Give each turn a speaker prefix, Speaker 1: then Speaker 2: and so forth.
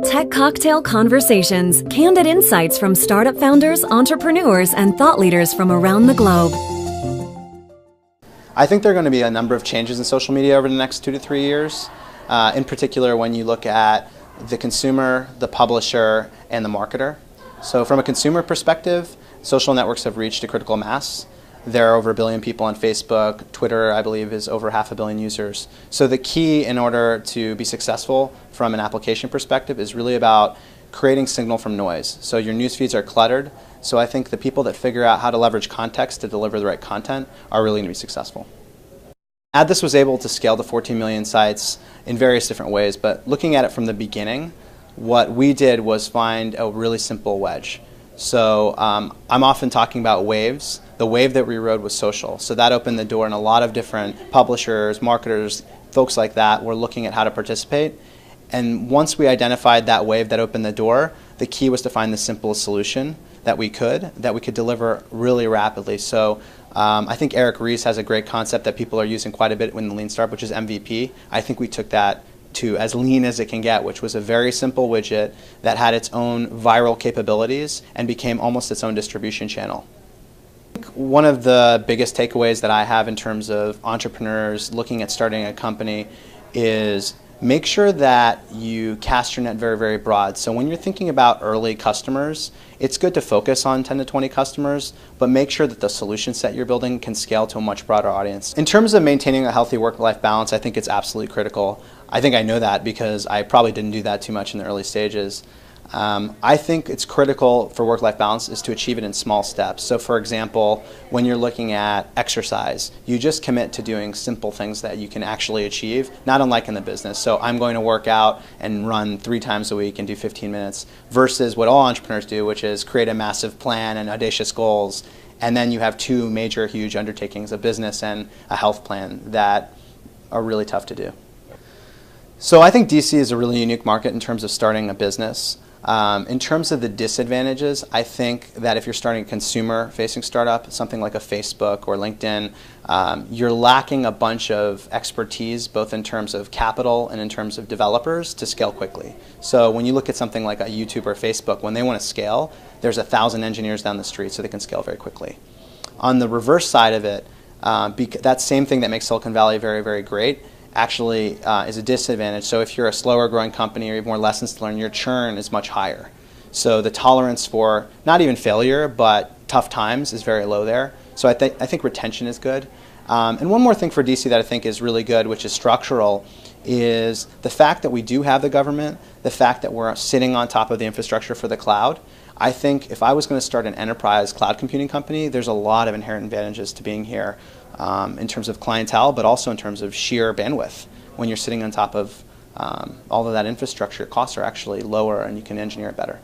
Speaker 1: Tech Cocktail Conversations, candid insights from startup founders, entrepreneurs, and thought leaders from around the globe.
Speaker 2: I think there are going to be a number of changes in social media over the next 2 to 3 years. In particular, when you look at the consumer, the publisher, and the marketer. So from a consumer perspective, social networks have reached a critical mass. There are over 1 billion people on Facebook. Twitter, I believe, is over 500 million users. So the key in order to be successful from an application perspective is really about creating signal from noise. So your news feeds are cluttered. So I think the people that figure out how to leverage context to deliver the right content are really going to be successful. AdThis was able to scale to 14 million sites in various different ways, but looking at it from the beginning, what we did was find a really simple wedge. So I'm often talking about waves. The wave that we rode was social. So that opened the door, and a lot of different publishers, marketers, folks like that were looking at how to participate. And once we identified that wave that opened the door, the key was to find the simplest solution that we could deliver really rapidly. So I think Eric Ries has a great concept that people are using quite a bit in the Lean Startup, which is MVP. I think we took that to as lean as it can get, which was a very simple widget that had its own viral capabilities and became almost its own distribution channel. One of the biggest takeaways that I have in terms of entrepreneurs looking at starting a company is make sure that you cast your net very, very broad. So when you're thinking about early customers, it's good to focus on 10 to 20 customers, but make sure that the solution set you're building can scale to a much broader audience. In terms of maintaining a healthy work-life balance, I think it's absolutely critical. I think I know that because I probably didn't do that too much in the early stages. I think it's critical for work-life balance is to achieve it in small steps. So for example, when you're looking at exercise, you just commit to doing simple things that you can actually achieve, not unlike in the business. So I'm going to work out and run 3 times a week and do 15 minutes versus what all entrepreneurs do, which is create a massive plan and audacious goals. And then you have 2 major, huge undertakings, a business and a health plan, that are really tough to do. So I think DC is a really unique market in terms of starting a business. In terms of the disadvantages, I think that if you're starting a consumer-facing startup, something like a Facebook or LinkedIn, you're lacking a bunch of expertise, both in terms of capital and in terms of developers, to scale quickly. So when you look at something like a YouTube or Facebook, when they want to scale, there's 1,000 engineers down the street, so they can scale very quickly. On the reverse side of it, that same thing that makes Silicon Valley very, very great actually is a disadvantage. So if you're a slower growing company or you have more lessons to learn, your churn is much higher. So the tolerance for not even failure, but tough times is very low there. So I think retention is good. And one more thing for DC that I think is really good, which is structural, is the fact that we do have the government, the fact that we're sitting on top of the infrastructure for the cloud. I think if I was going to start an enterprise cloud computing company, there's a lot of inherent advantages to being here in terms of clientele, but also in terms of sheer bandwidth. When you're sitting on top of all of that infrastructure, costs are actually lower and you can engineer it better.